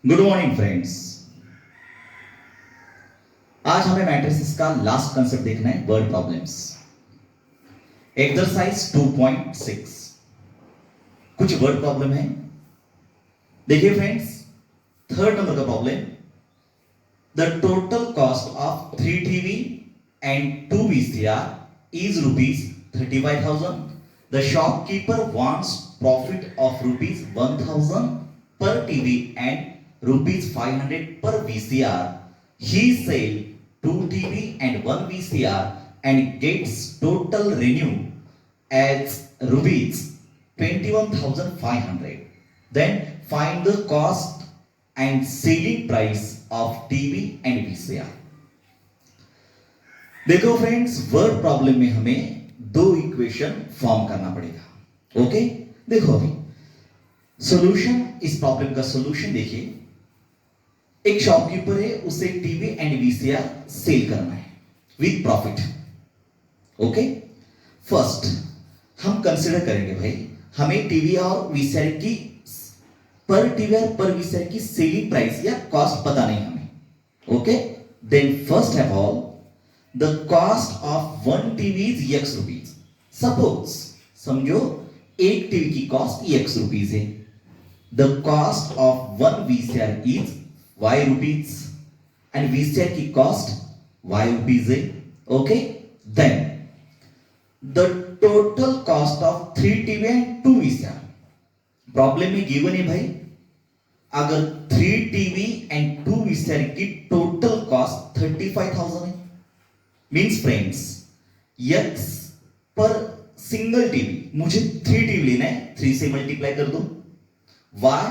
Good morning friends. आज हमें matrices का लास्ट कंसेप्ट देखना है, वर्ड प्रॉब्लम्स। एक्सरसाइज 2.6 कुछ वर्ड प्रॉब्लम है। देखिए फ्रेंड्स, थर्ड नंबर का problem, the total cost of 3 TV and 2 VCR is ₹35,000. The shopkeeper wants profit of ₹1,000 per TV and ₹500 per VCR. He sell 2 TV and 1 VCR and gets total revenue as ₹21,500. Then find the cost and selling price of TV and VCR. देखो friends, word problem में हमें दो equation form करना पड़ेगा। Okay, देखो अभी solution, इस problem का सॉल्यूशन देखिए। एक शॉपकीपर है, उसे टीवी एंड वीसीआर सेल करना है विद प्रॉफिट। ओके, फर्स्ट हम कंसीडर करेंगे भाई, हमें टीवी और वीसीआर की पर टीवी और पर वीसीआर की सेलिंग प्राइस या कॉस्ट पता नहीं हमें। Okay, then first of all the cost of one TV is X rupees. Suppose, समझो एक टीवी की कॉस्ट X रुपीस है। The cost of one VCR is Y rupees and VCR की cost Y rupees है। Okay, then the total cost of 3 TV and 2 VCR, problem में given है भाई, अगर 3 TV and 2 VCR की total cost 35,000 है, means friends X पर single TV, मुझे 3 टीवी लेना है, 3 से मल्टीप्लाई कर दो। Y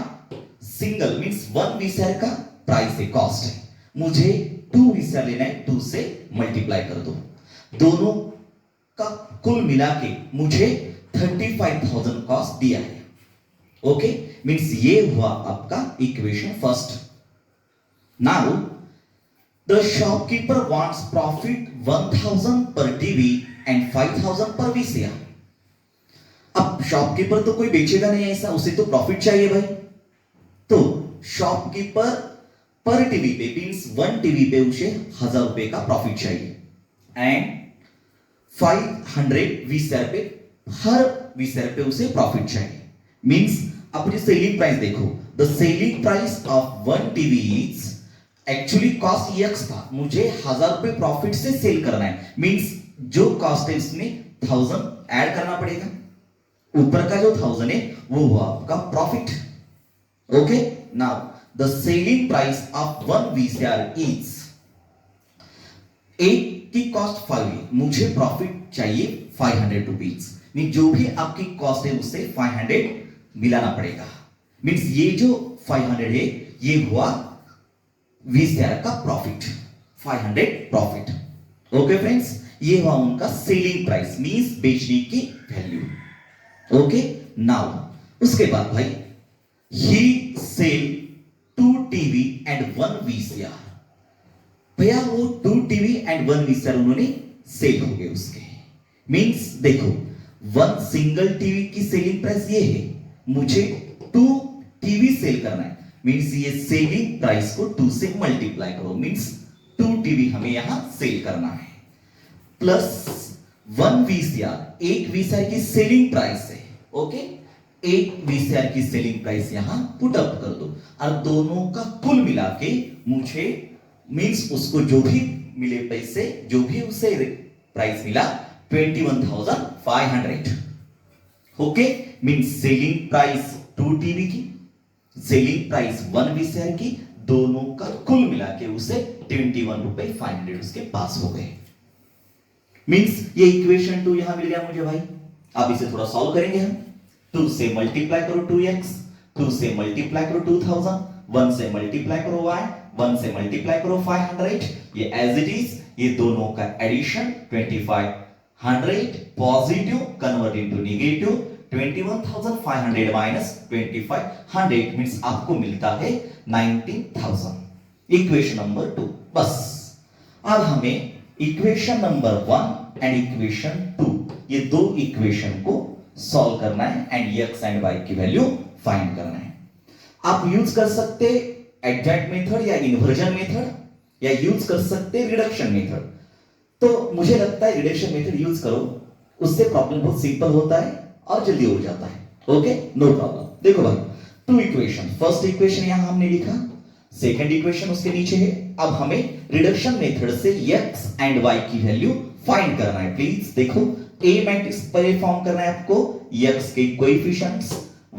सिंगल मीन्स 1 VCR का प्राइस है, कॉस्ट है, मुझे 2 VCR लेना है, 2 से मल्टीप्लाई कर दो। दोनों का कुल मिला के मुझे 35,000 कॉस्ट दिया है। ओके, मीन्स ये हुआ आपका equation first. Now the shopkeeper wants profit 1,000 per TV and 5,000 per VCR. अब शॉपकीपर तो कोई बेचेगा नहीं ऐसा, उसे तो प्रॉफिट चाहिए भाई। तो शॉपकीपर पर टीवी पे मीन्स 1 टीवी पे उसे 1,000 रुपए का प्रॉफिट चाहिए एंड 500 VCR पे, हर VCR पे उसे प्रॉफिट चाहिए। मीन्स अपनी सेलिंग प्राइस देखो, the selling price of 1 TV is actually cost X था, मुझे 1,000 रुपए प्रॉफिट से सेल करना है। मींस जो कॉस्ट है इसमें 1,000 ऐड करना पड़ेगा, ऊपर का जो 1,000 है वो हुआ आपका profit. Okay, now the selling price of 1 VCR is, एक की कॉस्ट 5 है, मुझे प्रॉफिट चाहिए 500 रुपीज। मीन जो भी आपकी कॉस्ट है उससे 500 मिलाना पड़ेगा। मीन्स ये जो 500 है ये हुआ VCR का प्रॉफिट, 500 प्रॉफिट। ओके फ्रेंड्स, ये हुआ उनका सेलिंग प्राइस मींस बेचने की वैल्यू। ओके, नाउ उसके बाद भाई ही सेल 2 टीवी एंड 1 VCR। भैया वो 2 टीवी एंड 1 VCR उन्होंने सेल हो गए उसके। मींस देखो 1 सिंगल टीवी की सेलिंग प्राइस ये है, मुझे 2 टीवी सेल करना है, मीन्स ये सेलिंग प्राइस को 2 से मल्टीप्लाई करो, मीन्स 2 टीवी हमें यहां सेल करना है, प्लस 1 VCR, एक VCR की सेलिंग प्राइस है। ओके, एक VCR की सेलिंग प्राइस यहां पुट अप कर दो और दोनों का कुल मिला के मुझे, मीन्स उसको जो भी मिले पैसे, जो भी उसे प्राइस मिला 21,500। Okay, means selling price 2 TV की, सेलिंग प्राइस 1 VCR की, दोनों का कुल मिला के उसे 21,500 उसके पास हो गए। मींस ये इक्वेशन 2 यहां मिल गया मुझे भाई। अब इसे थोड़ा सॉल्व करेंगे हम। 2 से मल्टीप्लाई करो 2x, 2 से मल्टीप्लाई करो 2000, 1 से मल्टीप्लाई करो y, 1 से मल्टीप्लाई करो 500, ये एज इट इज, ये दोनों का addition 2500 positive convert into negative, 21,500 minus 2,500 means आपको मिलता है 19,000। Equation number 2। बस अब हमें इक्वेशन नंबर 1 एंड इक्वेशन 2, ये दो इक्वेशन को सॉल्व करना है एंड x एंड y की वैल्यू फाइंड करना है। आप यूज कर सकते एडजॉइंट मेथड या इन्वर्जन मेथड या यूज कर सकते हैं रिडक्शन मेथड। तो मुझे लगता है रिडक्शन मेथड यूज करो, उससे प्रॉब्लम बहुत सिंपल होता है और जल्दी हो जाता है। Okay, no problem. देखो भाई, टू इक्वेशन, फर्स्ट इक्वेशन यहां हमने लिखा, सेकंड इक्वेशन उसके नीचे है। अब हमें रिडक्शन मेथड से x एंड y की वैल्यू फाइंड करना है। प्लीज देखो, ए मैट्रिक्स पर फॉर्म करना है आपको, x के कोएफिशिएंट्स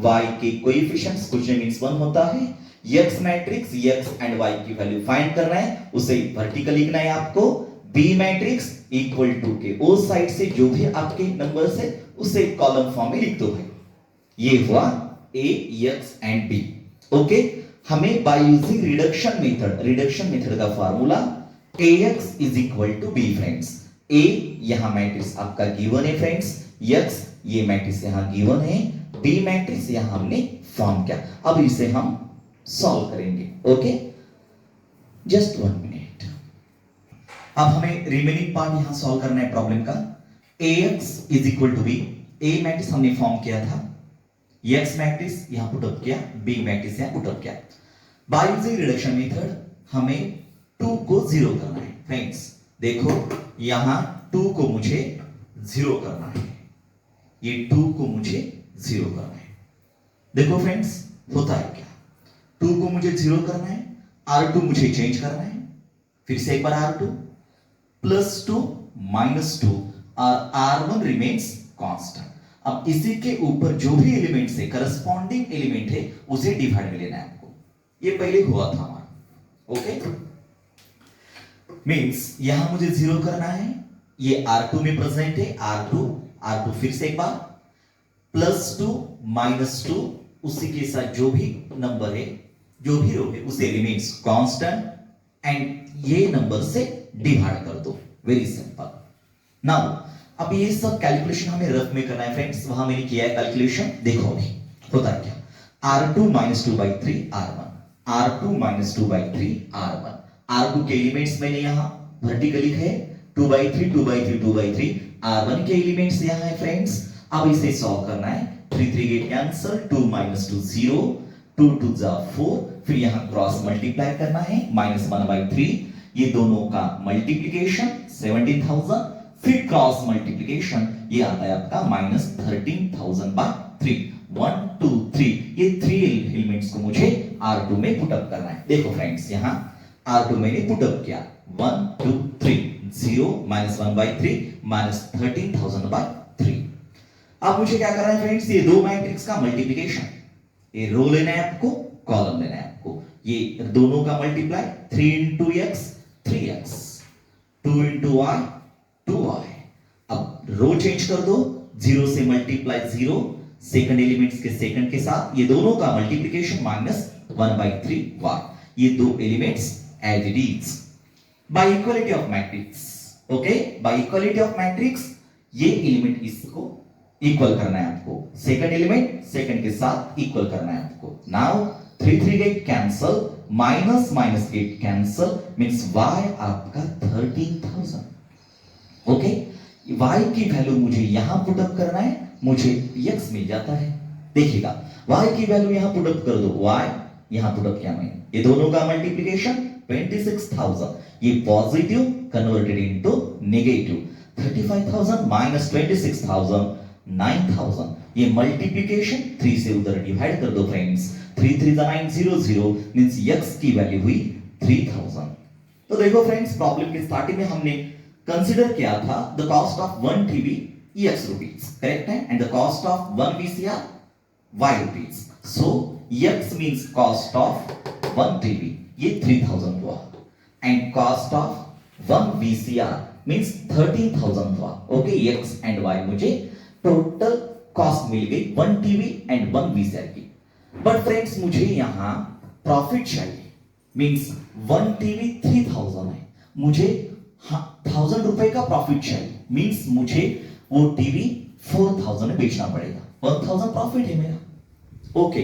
y के कोएफिशिएंट्स कुछ नहीं मींस 1 होता है। x matrix x and y की वैल्यू फाइंड करना है, उसे वर्टिकल लिखना है आपको। b मैट्रिक्स इक्वल टू के उस साइड से जो भी आपके नंबर्स है उसे कॉलम फॉर्म में लिख दो भाई। ये हुआ a x and b। Okay, हमें बाय यूजिंग रिडक्शन मेथड का formula ax is equal to b friends. a यहां मैट्रिक्स आपका गिवन है फ्रेंड्स, x ये मैट्रिक्स यहां गिवन है, b मैट्रिक्स यहां हमने फॉर्म किया। अब इसे हम सॉल्व करेंगे। Okay, just 1 minute. अब हमें रिमेनिंग पार्ट यहां सॉल्व करना है प्रॉब्लम का। ax is equal to b, a matrix हमने फॉर्म किया था, x मैट्रिक्स यहां पुट अप किया, b मैट्रिक्स यहां पुट अप किया। बाय यूजिंग रिडक्शन मेथड हमें 2 को 0 करना है फ्रेंड्स। देखो यहां 2 को मुझे 0 करना है, ये 2 को मुझे 0 करना है। देखो फ्रेंड्स होता है क्या, 2 को मुझे 0 करना है, r2 मुझे चेंज करना है, फिर से एक बार r2 +2 -2 और r1 रिमेन्स कांस्टेंट। अब इसी के ऊपर जो भी एलिमेंट है करस्पॉन्डिंग एलिमेंट है उसे डिवाइड में लेना है आपको। ये पहले हुआ था हमारा। ओके, मींस यहां मुझे 0 करना है, ये r2 में प्रेजेंट है, r2 फिर से एक बार +2 -2 उसी के साथ जो भी नंबर है जो भी रो है उसे रिमेन्स कांस्टेंट एंड ये नंबर से डिवाइड कर दो। Very simple. नाउ अब ये सब कैलकुलेशन हमें रफ में करना है फ्रेंड्स, वहां मैंने किया है कैलकुलेशन। देखो अभी होता है क्या, r2 -2/3 r1, r2 -2/3 r1, r2 के एलिमेंट्स मैंने यहां वर्टिकल लिखे है, 2/3 2/3 2/3, r1 के एलिमेंट्स यहां है फ्रेंड्स। अब इसे सॉल्व करना है, 3 3 गेट कैंसिल, 2 -2 0, 2 2 जा 4, फिर यहां क्रॉस मल्टीप्लाई करना है, -1/3, ये दोनों का मल्टीप्लिकेशन 17,000, फिर क्रॉस मल्टीप्लिकेशन ये आता है आपका -13,000/3, 1 2 3, ये 3 एलिमेंट्स को मुझे r2 में पुट अप करना है। देखो फ्रेंड्स यहां r2 मैंने पुट अप किया, 1 2 3, 0 -1/3 -13,000/3। अब मुझे क्या करना है फ्रेंड्स, ये दो मैट्रिक्स का मल्टीप्लिकेशन, ये रो लेना है आपको, कॉलम लेना है आपको, ये दोनों का multiply, 3 × x 3x, 2 × y 2y। अब रो चेंज कर दो, 0 से मल्टीप्लाई 0, सेकंड एलिमेंट्स के सेकंड के साथ, ये दोनों का मल्टीप्लिकेशन -1/3y, ये दो elements as it is by equality of matrix. Okay, by equality of matrix ये एलिमेंट इसको इक्वल करना है आपको, सेकंड एलिमेंट सेकंड के साथ इक्वल करना है आपको। Now 3 3 get cancel, minus minus get cancel, means y आपका 13,000। ओके, y की वैल्यू मुझे यहां पुट अप करना है, मुझे x मिल जाता है। देखिएगा y की वैल्यू यहां पुट अप कर दो, y यहां पुट अप किया मैंने, ये दोनों का मल्टीप्लिकेशन 26,000, ये positive converted into negative, 35,000 minus 26,000 9,000, ये मल्टीप्लिकेशन 3 से उधर डिवाइड कर दो फ्रेंड्स, 3 3 9 0 0 मींस x की वैल्यू हुई 3000। तो देखो फ्रेंड्स प्रॉब्लम के स्टार्टिंग में हमने कंसीडर किया था the cost of 1 TV x rupees, correct है, and the cost of 1 VCR y rupees. So x means cost of 1 TV ये 3000 हुआ, and cost of 1 VCR means 13,000 हुआ। ओके, x एंड y मुझे total cost मिल गई 1 TV and 1 VCR की। But friends मुझे यहां प्रॉफिट चाहिए, मींस 1 टीवी 3000 है, मुझे 1000 रुपए का प्रॉफिट चाहिए, मींस मुझे वो टीवी 4000 में बेचना पड़ेगा, 1000 प्रॉफिट है मेरा। ओके,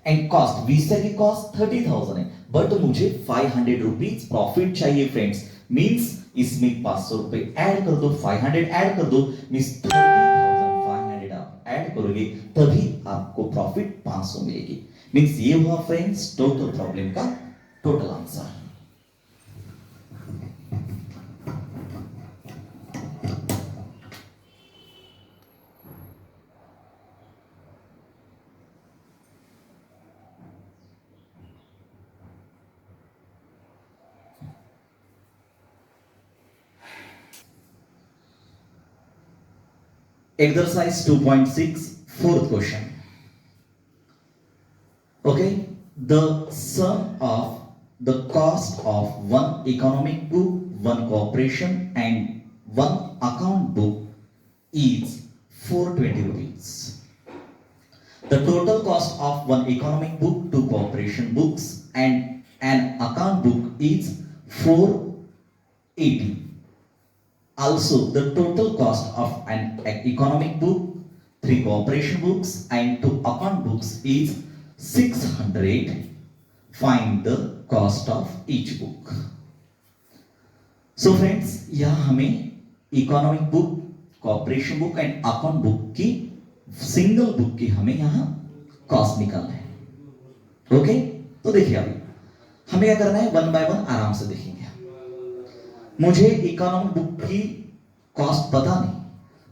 एंड कॉस्ट VCR की कॉस्ट 30,000 है, बट मुझे 500 रुपीज प्रॉफिट चाहिए फ्रेंड्स, मींस इसमें 500 रुपए ऐड कर दो, 500 ऐड कर दो, मींस 30,500 आप ऐड करोगे तभी आपको प्रॉफिट 500 मिलेगी। मींस ये हुआ फ्रेंड्स टोटल प्रॉब्लम का total answer. Exercise 2.6, fourth question. Okay, the sum of the cost of one economic book, one corporation, and one account book is 420 rupees. The total cost of one economic book, two corporation books, and an account book is 480. Also, the total cost of an economic book, three corporation books, and two account books is 600. Find the cost of each book. So friends, यहाँ हमें economic book, corporation book and account book की single book की हमें यहाँ cost निकालना है। Okay, तो देखिए अभी हमें क्या करना है, वन बाय वन आराम से देखेंगे। मुझे इकोनॉमिक बुक की कॉस्ट पता नहीं,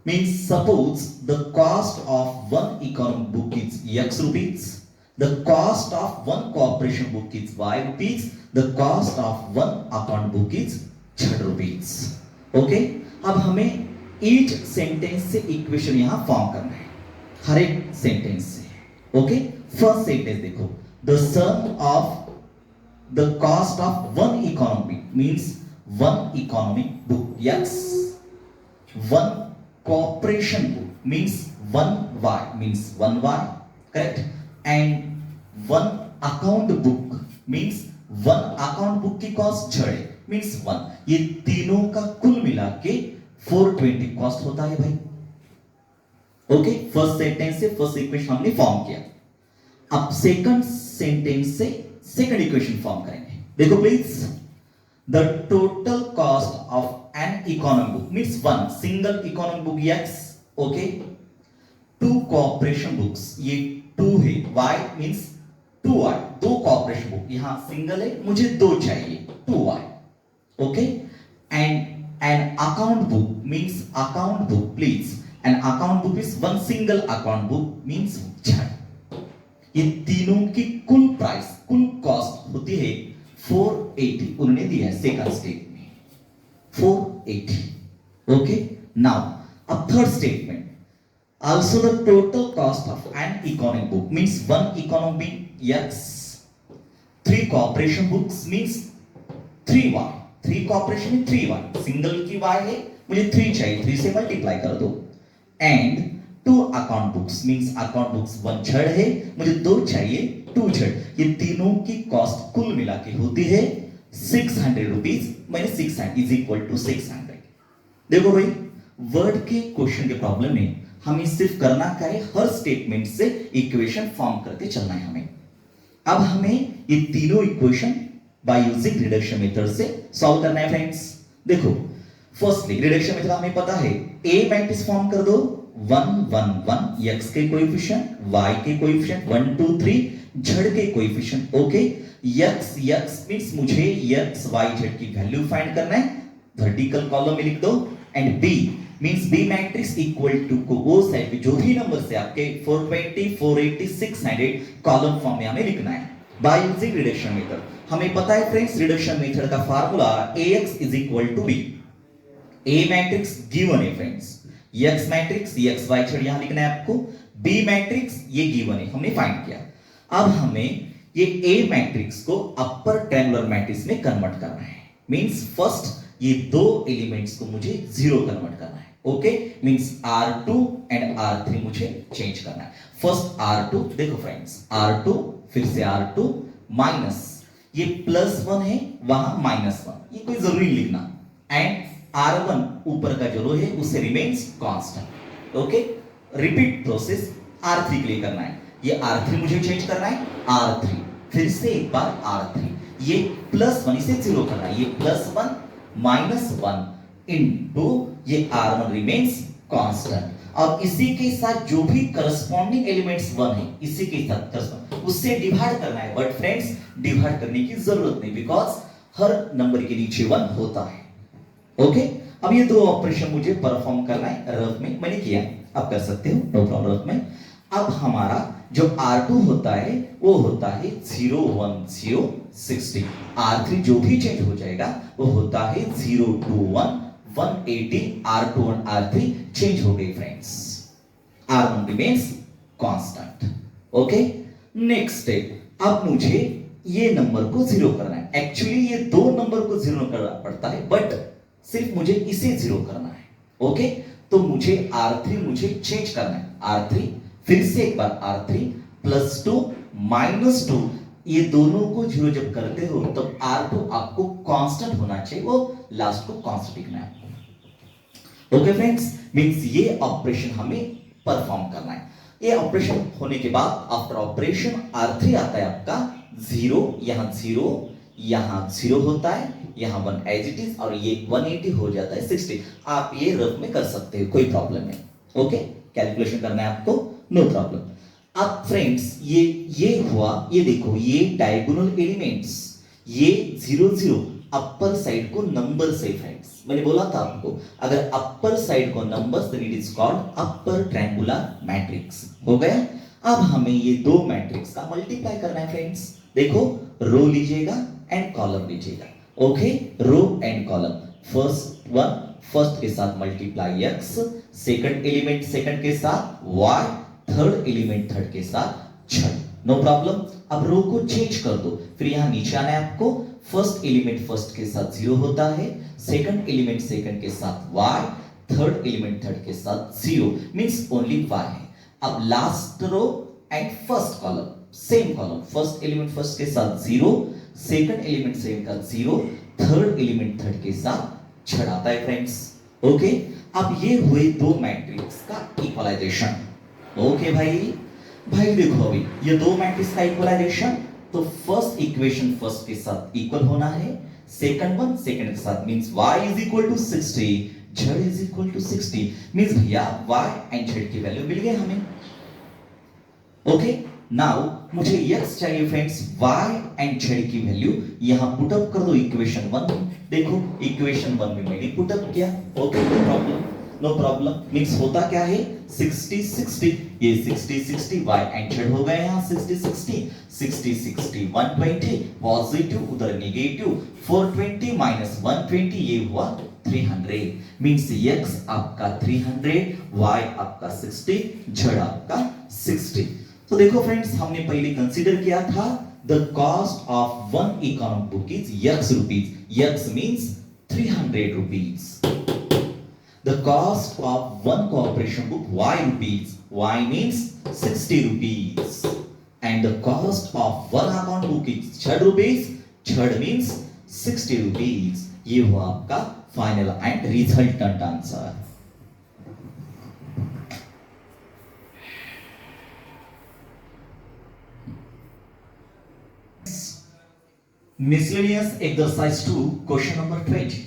means suppose the cost of one economic book is x rupees, the cost of one corporation book is y rupees, the cost of one account book is z rupees. Okay, अब हमें each sentence से equation यहां form करना है, हर एक sentence से। Okay, first sentence देखो, the sum of the cost of one economic means one economic book x, one corporation book means one y, means one y, correct, and one account book means one account book की cost z means 1। ये तीनों का कुल मिला के 420 cost होता है भाई। ओके, फर्स्ट सेंटेंस से फर्स्ट इक्वेशन हमने फॉर्म किया। अब सेकंड सेंटेंस से सेकंड इक्वेशन फॉर्म करेंगे। देखो please, the total cost of an economic book means one single economic book x, okay, two corporation books, ये two है, y means 2y, दो corporation book, यहाँ single है, मुझे दो चाहिए, 2y, okay, and an account book means account book, please, an account book is one single account book means z। ये तीनों की कुल प्राइस, कुल कॉस्ट होती है 480, उन्होंने दिया है सेकंड स्टेट में 480। ओके, नाउ अब third statement, also the total cost of an economic book means one economic x, three corporation books means 3y, three corporation में 3y, सिंगल की y है, मुझे 3 चाहिए, 3 से मल्टीप्लाई कर दो, and two account books means account books 1 छड़ है, मुझे 2 चाहिए, 2 छड़। ये तीनों की कॉस्ट कुल मिला के होती है 600 rupees, minus 600 is equal to 600। देखो भाई, वर्ड के क्वेश्चन के प्रॉब्लम में हमें सिर्फ करना क्या है, हर स्टेटमेंट से इक्वेशन फॉर्म करते चलना है हमें। अब हमें ये तीनों equation by using reduction method से सॉल्व करना है फ्रेंड्स। देखो, फर्स्टली रिडक्शन मेथड हमें पता है, ए मैट्रिक्स फॉर्म कर दो, 1 1 1, x के कोएफिशिएंट, y के कोएफिशिएंट 1 2 3, z के कोएफिशिएंट। ओके, x मींस मुझे x y z की वैल्यू फाइंड करना है, वर्टिकल कॉलम में लिख दो, and b means b matrix equal to को वो साइड पे जो भी नंबर से आपके 420 480 600 कॉलम फॉर्म में हमें लिखना है बाय यूजिंग रिडक्शन मेथड। हमें पता है फ्रेंड्स, रिडक्शन मेथड का formula ax is equal to b। a matrix given है friends, x matrix x y z यहां लिखना है आपको, b मैट्रिक्स ये गिवन है, हमने फाइंड किया। अब हमें ये a मैट्रिक्स को अपर ट्रायंगुलर मैट्रिक्स में कन्वर्ट करना है, मींस फर्स्ट ये दो एलिमेंट्स को मुझे जीरो कन्वर्ट करना है। Okay, means R2 and R3 मुझे चेंज करना है। फर्स्ट R2, देखो फ्रेंड्स, R2 फिर से R2 माइनस, ये +1 है, वहां -1, ये कोई जरूरी लिखना, एंड R1 ऊपर का जो रो है उससे remains constant. Okay, repeat process R3 के लिए करना है, ये R3 मुझे चेंज करना है, R3 फिर से एक बार R3, ये +1 इसे जीरो करना है, ये +1 -1 इनटू ये R1 रिमेन्स कांस्टेंट, और इसी के साथ जो भी करस्पॉन्डिंग एलिमेंट्स 1 है, इसी के साथ उससे डिवाइड करना है, बट फ्रेंड्स डिवाइड करने की जरूरत नहीं, बिकॉज हर नंबर के नीचे 1 होता है। ओके, अब ये दो ऑपरेशन मुझे परफॉर्म करना है, रफ में मैंने किया, आप कर सकते हो, नो प्रॉब्लम रफ में। अब हमारा जो R2 होता है वो होता है 0 1 0 60, R3 जो भी चेंज हो जाएगा वो होता है 0 2 1 180, R2 और R3 चेंज हो गए friends, R1 remains constant. Okay, next step, अब मुझे ये नंबर को जीरो करना है। एक्चुअली ये दो नंबर को जीरो करना पड़ता है, बट सिर्फ मुझे इसे जीरो करना है। ओके, तो मुझे R3 मुझे चेंज करना है, R3 फिर से एक बार R3 +2 -2, ये दोनों को जीरो जब करते हो तब R2 आपको कांस्टेंट होना चाहिए, वो लास्ट को कांस्टेंट लिखना है। ओके फ्रेंड्स, मींस ये ऑपरेशन हमें परफॉर्म करना है। ये ऑपरेशन होने के बाद आफ्टर ऑपरेशन R3 आता है आपका 0, यहां 0 होता है, यहां 1 एज इट इज, और ये 180 हो जाता है 60। आप ये रफ में कर सकते हो, कोई प्रॉब्लम नहीं। ओके, कैलकुलेशन करना है आपको, नो प्रॉब्लम। अब फ्रेंड्स ये हुआ, ये देखो ये डायगोनल एलिमेंट्स, ये 0 0 अपर साइड को नंबर से फ्रेंड्स, मैंने बोला था आपको अगर अपर साइड को numbers then it is called upper triangular matrix. हो गया, अब हमें ये दो मैट्रिक्स का मल्टीप्लाई करना है फ्रेंड्स। देखो, रो लीजिएगा एंड कॉलम लीजिएगा। Okay, row and column, first one first के साथ multiply x, second element second के साथ y, थर्ड एलिमेंट थर्ड के साथ z, नो प्रॉब्लम। अब रो को चेंज कर दो, फिर यहां नीचे आना है आपको, फर्स्ट एलिमेंट फर्स्ट के साथ 0 होता है, सेकंड एलिमेंट सेकंड के साथ y, थर्ड एलिमेंट थर्ड के साथ 0, मींस ओनली y है। अब last row and first column same column, first element first के साथ 0, सेकंड एलिमेंट सेकंड का 0, थर्ड एलिमेंट थर्ड के साथ छड़ आता है फ्रेंड्स। ओके, अब ये हुए दो मैट्रिक्स का इक्वलाइजेशन। ओके भाई देखो, अभी ये दो मैट्रिक्स का इक्वलाइजेशन, तो फर्स्ट इक्वेशन फर्स्ट के साथ इक्वल होना है, सेकंड वन सेकंड के साथ, मींस y = 60, z = 60, मींस भैया y एंड z की वैल्यू मिल गई हमें। ओके, नाउ मुझे x चाहिए फ्रेंड्स, y एंड z की वैल्यू यहां पुट अप कर दो इक्वेशन 1 में। देखो इक्वेशन 1 में मैंने पुट अप किया। ओके, नो प्रॉब्लम, मींस होता क्या है 60 60, ये 60 60 y एंड z हो गए यहां 60 60 60 60 120, पॉजिटिव उधर नेगेटिव, 420 - 120 ये हुआ 300, मींस x आपका 300, y आपका 60, z आपका 60। तो देखो फ्रेंड्स, हमने पहले कंसीडर किया था the cost of one economic book is x rupees, x means 300 rupees. The cost of one cooperation book y rupees, y means 60 rupees, and the cost of one account book is z rupees, z means 60 rupees. ये हुआ आपका final and resultant answer. Miscellaneous exercise 2, question number 20.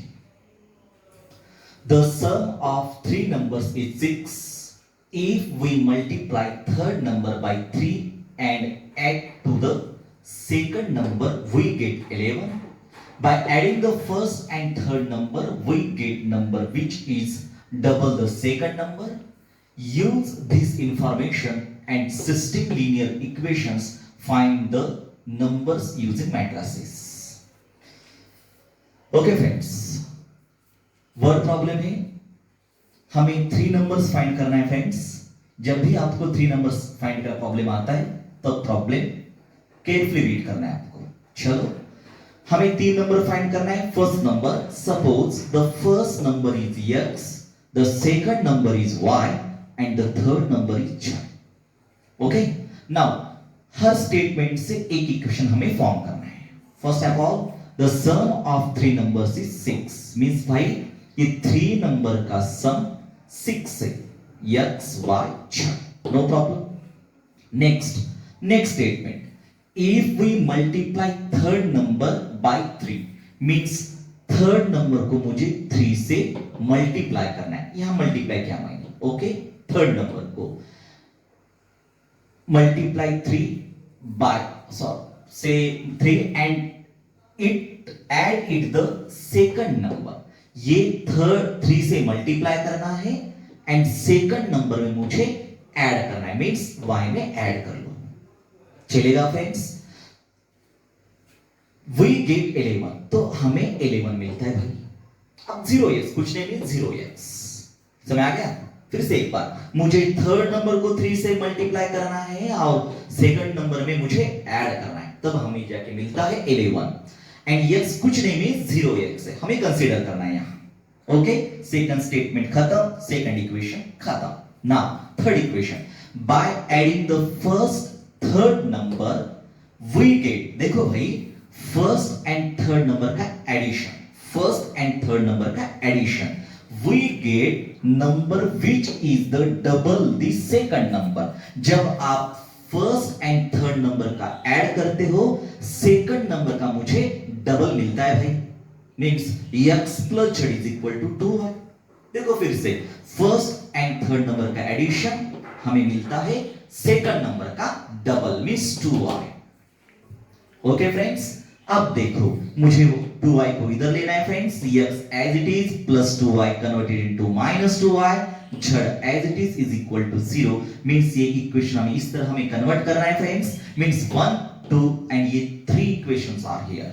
The sum of three numbers is 6. If we multiply third number by 3 and add to the second number, we get 11. By adding the first and third number, we get number which is double the second number. Use this information and system linear equations. Find the numbers using matrices. Okay friends, word problem है, हमें 3 numbers find करना है friends. जब भी आपको 3 numbers find का problem आता है तब प्रॉब्लम केयरफुली रीड करना है आपको। चलो, हमें 3 नंबर फाइंड करना है। First number, suppose the first number is x, the second number is y and the third number is z। Okay, now her statement से एक इक्वेशन हमें फॉर्म करना है। First of all, the sum of 3 numbers is 6, means भाई ये 3 number का सम 6 है, x y z, no problem. next statement, if we multiply third number by 3, means third number को मुझे 3 से मल्टीप्लाई करना है। यहां मल्टीप्लाई क्या मायने, ओके, थर्ड नंबर को multiply 3 by say 3 and it add it the second number. ये थर्ड 3 से मल्टीप्लाई करना है एंड सेकंड नंबर में मुझे ऐड करना है, मींस y में ऐड कर लो, चलेगा फ्रेंड्स। we get 11, तो हमें 11 मिलता है भाई। अब 0x कुछ नहीं मीन 0x, समझ आ गया। फिर से एक बार, मुझे थर्ड नंबर को 3 से मल्टीप्लाई करना है और सेकंड नंबर में मुझे ऐड करना है, तब हमें जाके मिलता है 11 एंड x कुछ नहीं मीन 0x है, हमें कंसीडर करना है यहां। ओके, सेकंड स्टेटमेंट खत्म, सेकंड इक्वेशन खत्म। Now third equation, by adding the first third number we get, देखो भाई फर्स्ट एंड थर्ड नंबर का addition, first and third number का addition, we get number which is the double the second number। जब आप first and third number का add करते हो, second number का मुझे डबल मिलता है भाई, means x plus z is equal to 2y। देखो फिर से, फर्स्ट एंड थर्ड नंबर का एडिशन हमें मिलता है सेकंड नंबर का double, means 2y। Okay friends, अब देखो मुझे वो 2y को इधर लेना है friends, x as it is plus 2y converted into minus 2y, z as it is equal to 0, means ये इक्वेशन हमें इस तरह हमें कन्वर्ट करना है फ्रेंड्स, मींस 1 2 एंड ये 3 equations are here.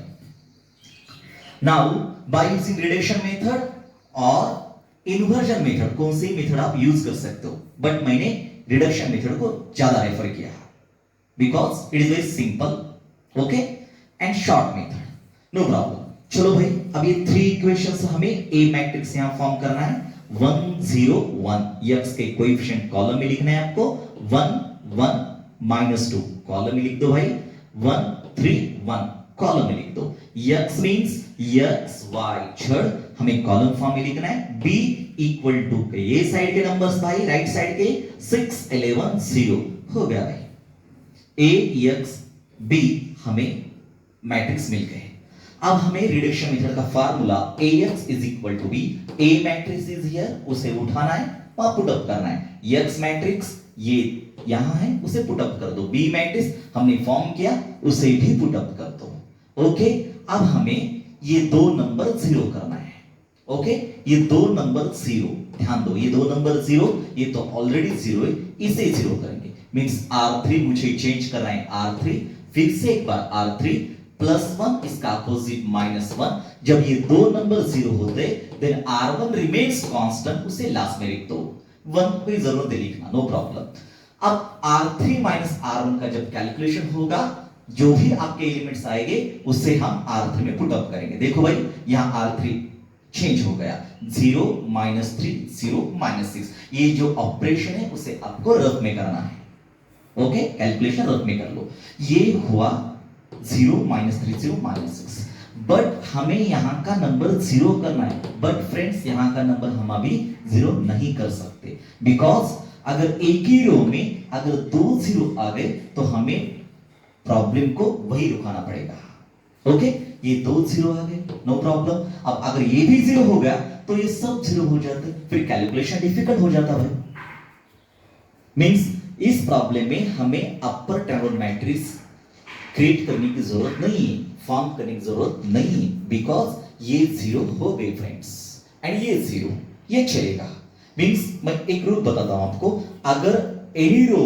Now by using reduction method और inversion method, कौन सी मेथड आप यूज कर सकते हो, बट मैंने रिडक्शन मेथड को ज्यादा रेफर किया है because it is very simple, okay and short method, no problem. चलो भाई, अब ये 3 इक्वेशंस हमें ए मैट्रिक्स यहां फॉर्म करना है, 1 0 1, x के कोएफिशिएंट कॉलम में लिखना है आपको, 1 1 -2 कॉलम में लिख दो भाई, 1 3 1 कॉलम में लिख दो, x means x y z हमें कॉलम फॉर्म में लिखना है, b इक्वल टू ये साइड के नंबर्स भाई, राइट साइड के 6 11 0 हो गया भाई, a x b हमें मैट्रिक्स मिल गए। अब हमें रिडक्शन मेथड का formula ax is equal to b, a matrix is here, उसे उठाना है और पुट अप करना है, x मैट्रिक्स ये यहां है उसे पुट अप कर दो, b मैट्रिक्स हमने फॉर्म किया उसे भी पुट अप कर दो। ओके, अब हमें ये दो नंबर 0 करना है। ओके, ये दो नंबर 0, ध्यान दो ये दो नंबर 0, ये तो ऑलरेडी 0 है, इसे 0 करेंगे, मींस r3 मुझे चेंज करना है r3, फिर से एक बार r3 +1 इसका अपोजिट -1, जब ये दो नंबर 0 होते देन r1 रिमेन्स कांस्टेंट, उसे लास्ट में लिख दो, 1 कोई जरूरत नहीं लिखना, नो प्रॉब्लम। अब r3 r1 का जब कैलकुलेशन होगा, जो भी आपके एलिमेंट्स आएंगे उससे हम r3 में पुट अप करेंगे। देखो भाई यहां r3 चेंज हो गया, 0 -3 0 -6, ये जो ऑपरेशन है उसे आपको रफ में करना है। ओके, कैलकुलेशन रफ में कर लो, ये हुआ 0 -3 0 -6, बट हमें यहां का नंबर 0 करना है, बट फ्रेंड्स यहां का नंबर हम अभी 0 नहीं कर सकते, बिकॉज अगर एक ही रो में अगर 2 0 आ गए तो हमें प्रॉब्लम को वही रुकाना पड़ेगा। ओके, ये 2 0 आ गए, नो प्रॉब्लम। अब अगर ये भी 0 हो गया तो ये सब 0 हो जाते, फिर कैलकुलेशन डिफिकल्ट हो जाता भाई। मींस इस प्रॉब्लम में हमें अपर ट्रायंगल मैट्रिक्स क्रिएट करने की जरूरत नहीं है, फॉर्म करने की जरूरत नहीं है, बिकॉज ये 0 हो गए फ्रेंड्स एंड ये 0, ये चलेगा। मींस मैं एक रूल बताता हूं आपको, अगर एनी रो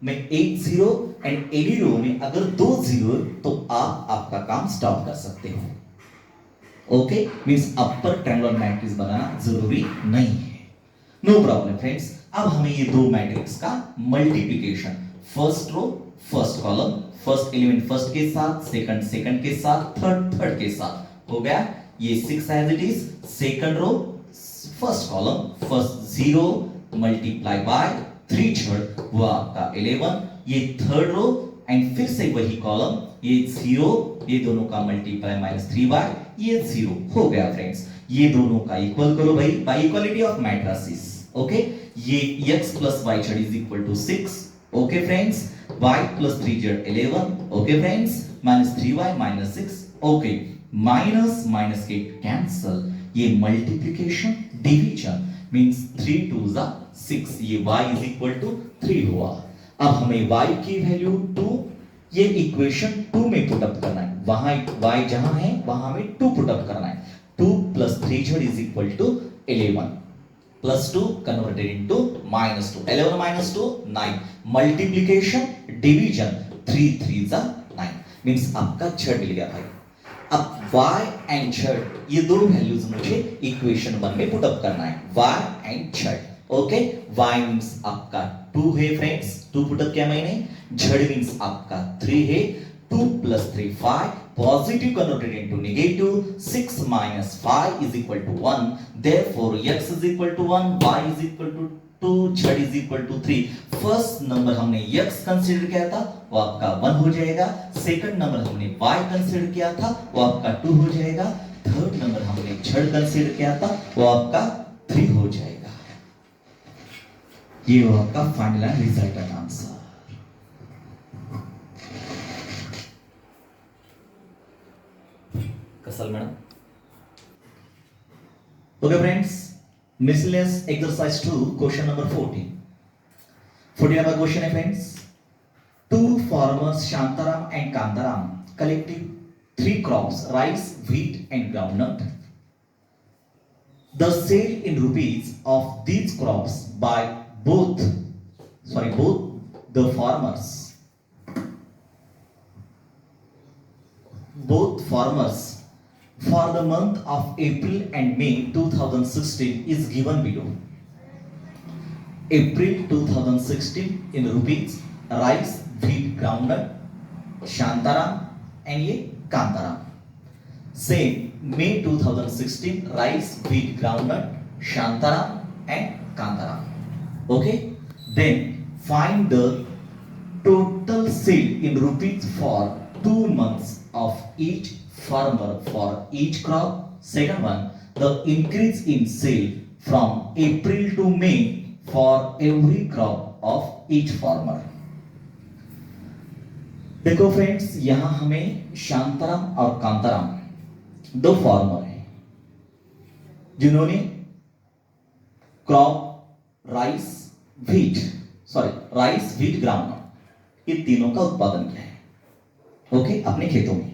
में एक 0 एंड एनी रो में अगर 2 0 तो आप आपका काम स्टॉप कर सकते हो। ओके, मींस अपर ट्रायंगल मैट्रिक्स बनाना जरूरी नहीं है, नो प्रॉब्लम फ्रेंड्स। अब हमें ये दो मैट्रिक्स का multiplication, first row first column, first element first के साथ, सेकंड सेकंड के साथ, थर्ड थर्ड के साथ हो गया, ये 6 as it is, second row first column first 0 multiply by 3 third वो आपका 11, ये थर्ड रो एंड फिर से वही कॉलम, ये 0 ये दोनों का मल्टीप्लाई -3 बाय ये 0 हो गया फ्रेंड्स। ये दोनों का इक्वल करो भाई bye equality of matrices. Okay, ये x plus y z is equal to 6, okay friends, y plus 3z 11, okay friends, -3y -6, okay, minus minus के कैंसल, ये मल्टीप्लिकेशन डिवीजन मींस 3 2 6, ये y is equal to 3 हुआ। अब हमें y की value 2 ये equation 2 में पुटअप करना है, वहां y जहां है वहां हमें 2 पुटअप करना है। 2 + 3z is equal to 11 plus 2 converted into -2, 11 - 2 9, multiplication division 3 3 जा 9, मींस आपका z मिल गया भाई। अब y एंड z ये दो वैल्यूज मुझे इक्वेशन 1 में पुटअप करना है, y and z। Okay, y means आपका 2 है फ्रेंड्स, 2 पुटअप किया मैंने, z मींस आपका 3 है, 2 + 3 5, positive converted into negative, 6 - 5 is equal to 1, therefore x is equal to 1, y is equal to 2, z is equal to 3। First number हमने x consider किया था वो आपका 1 हो जाएगा, सेकंड नंबर हमने y कंसीडर किया था वो आपका 2 हो जाएगा, थर्ड नंबर हमने z कंसीडर किया था वो आपका 3 हो जाएगा। ये वो आपका फाइनल एंड रिजल्टेंट आंसर। कसल madam. Okay friends, miscellaneous exercise 2 question number 14 number question है friends. Two farmers Shantaram and Kantaram collected 3 crops, rice, wheat and groundnut. The sale in rupees of these crops by both the farmers for the month of April and May 2016 is given below. April 2016 in rupees, rice, wheat, groundnut, Shantaram and ये Kantaram. Same May 2016, rice, wheat, groundnut, Shantaram and Kantaram. Okay, then find the total sale in rupees for 2 months of each farmer for each crop. Second one, the increase in sale from April to May for every crop of each farmer. देखो friends, यहां हमें शांताराम और कांताराम दो farmer हैं जिन्होंने crop rice wheat ground ये तीनों का उत्पादन किया है, ओके, अपने खेतों में।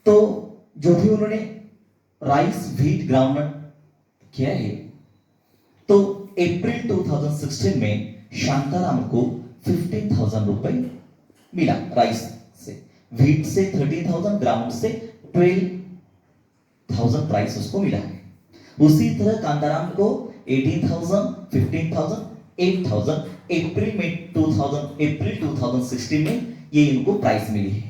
तो जो भी उन्होंने राइस व्हीट ग्राउंडनट किया है, तो अप्रैल 2016 में शांताराम को 15,000 रुपए मिला राइस से, व्हीट से 13,000, ग्राउंड से 12,000 प्राइस उसको मिला है। उसी तरह कांताराम को 18,000, 15,000, 8,000 अप्रैल 2016 में ये इनको प्राइस मिली है।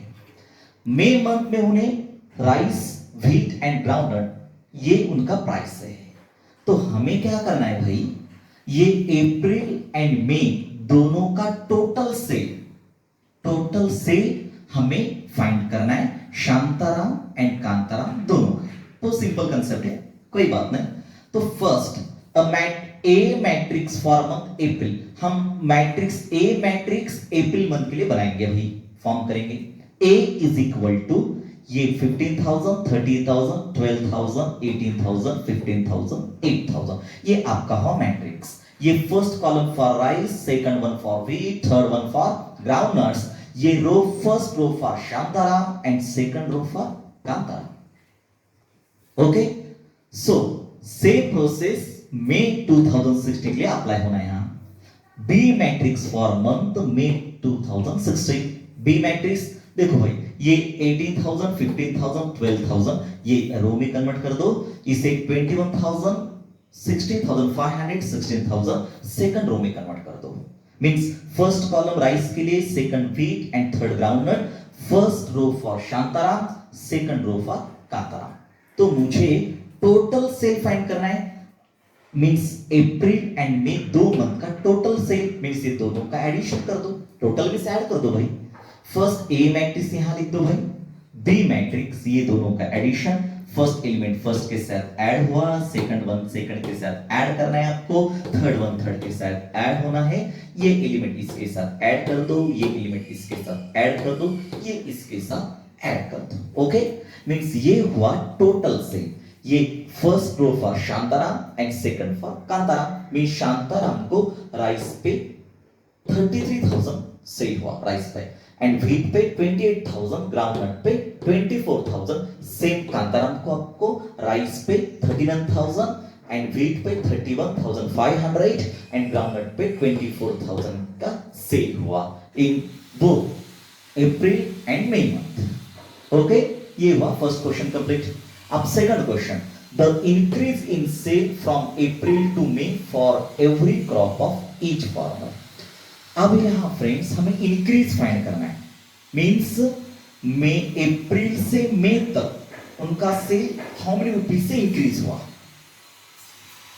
मई मंथ में उन्हें राइस व्हीट एंड ग्राउंडनट ये उनका प्राइस है। तो हमें क्या करना है भाई, ये अप्रैल एंड मई दोनों का टोटल सेल हमें फाइंड करना है, शांताराम एंड कांताराम दोनों का। तो सिंपल कंसेप्ट है, कोई बात नहीं। तो first A matrix for month April, हम matrix A matrix April month के लिए बनाएंगे भाई, फॉर्म करेंगे। A इज इक्वल टू ये 15,000, 30,000, 12,000, 18,000, 15,000, 8,000, ये आपका हो मैट्रिक्स। ये first column for rice, second one for wheat, third one for groundnuts, ये row first row for Shantaram and second row for Kantaram. Okay, so same process May 2016 के लिए apply होना है। यहां B matrix for month May 2016, B matrix देखो भाई, ये 18,000, 15,000, 12,000 ये रो में कन्वर्ट कर दो, इसे 21,000, 16,500, 16,000 सेकंड रो में कन्वर्ट कर दो। मींस फर्स्ट कॉलम राइस के लिए, second wheat and third groundnut, first row for Shantaram, second row for Kantaram. तो मुझे टोटल सेल फाइंड करना है, मींस अप्रैल एंड मई दो मंथ का टोटल सेल, मींस ये दोनों का एडिशन कर दो, टोटल में से ऐड कर दो भाई। फर्स्ट ए मैट्रिक्स यहां लिख दो भाई, बी मैट्रिक्स ये दोनों का एडिशन, फर्स्ट एलिमेंट फर्स्ट के साथ ऐड हुआ, सेकंड वन सेकंड के साथ ऐड करना है आपको, थर्ड वन थर्ड के साथ ऐड होना है, ये एलिमेंट इसके साथ ऐड कर दो, ये एलिमेंट इसके साथ ऐड कर दो, ये इसके साथ ऐड कर दो। ओके, मींस ये हुआ टोटल से, ये first row for Shantaram and second for Kantaram. Means Shantaram को राइस पे 33,000 सेल हुआ राइस पे, एंड व्हीट पे 28,000, ग्राउंडनट पे 24,000। सेम कांताराम को आपको राइस पे 39,000 एंड व्हीट पे 31,500 एंड ग्राउंडनट पे 24,000 का सेल हुआ in both April and May month. Okay, ये हुआ फर्स्ट क्वेश्चन कंप्लीट। अब second question, the increase in sale from April to May for every crop of each farmer. अब यहां friends हमें इंक्रीज फाइंड करना है, मींस मई अप्रैल से मई तक उनका सेल हाउ मेनी रुपीज से इंक्रीज हुआ,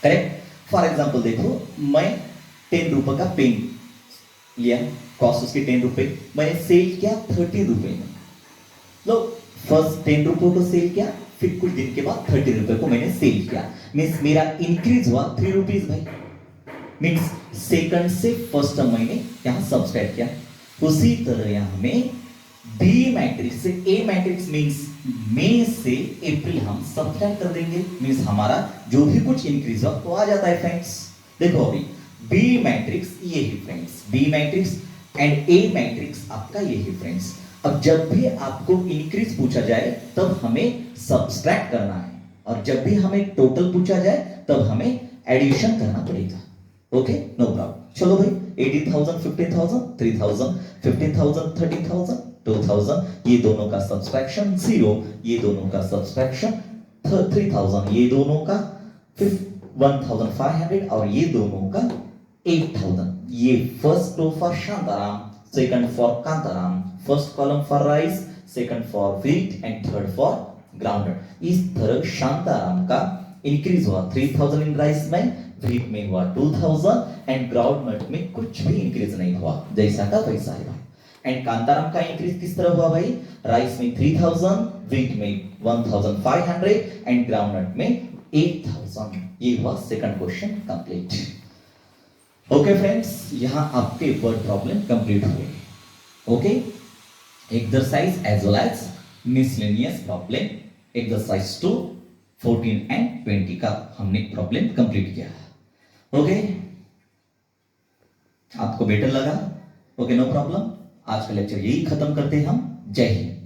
करेक्ट। फॉर एग्जांपल देखो, मैं 10 रुपए का पेन लिया, कॉस्ट उसकी 10 रुपए, मैंने सेल किया 30 रुपए में। लो फर्स्ट 10 रुपए को सेल किया, फिर कुछ दिन के बाद 30 रुपए को मैंने सेल किया, मीन्स मेरा इंक्रीज हुआ 3 रुपीज भाई। मीन्स सेकंड से फर्स्ट मैंने यहां सब्सट्रैक्ट किया। उसी तरह यहां में बी मैट्रिक्स से ए मैट्रिक्स मीन्स मई से अप्रैल हम सब्सट्रैक्ट कर देंगे, मीन्स हमारा जो भी कुछ इंक्रीज हुआ तो आ जाता है फ्रेंड्स। देखो अभी बी मैट्रिक्स ये है friends, B matrix and A matrix आपका ये है फ्रेंड्स। अब जब भी आपको इंक्रीज पूछा जाए तब हमें सब्सट्रैक्ट करना है, और जब भी हमें टोटल पूछा जाए तब हमें एडिशन करना पड़ेगा। Okay, no problem. चलो भाई 80,000, 50,000, 3,000, 15,000, 30,000, 2,000, ये दोनों का सब्सट्रैक्शन 0, ये दोनों का सब्सट्रैक्शन 3,000, ये दोनों का 1,500 और ये दोनों का 8,000। ये first row for Shantaram, second for Kantaram, first column for rice, second for wheat and third for groundnut. इस तरह शांताराम का इंक्रीज हुआ 3,000 इन राइस में, व्हीट में हुआ 2,000 एंड ग्राउंडनट में कुछ भी इंक्रीज नहीं हुआ, जैसा का वैसा है। एंड कांताराम का इंक्रीज किस तरह हुआ भाई, राइस में 3,000, व्हीट में 1,500 एंड ग्राउंडनट में 8,000। ये हुआ second question complete. Okay friends, यहां आपके वर्ड प्रॉब्लम कंप्लीट हुए। Okay, exercise as well as miscellaneous problem, exercise 2, 14 and 20 का हमने प्रॉब्लम कंप्लीट किया। ओके, आपको बेटर लगा? Okay, no problem. आज का लेक्चर यही खत्म करते हैं हम। जय हिंद।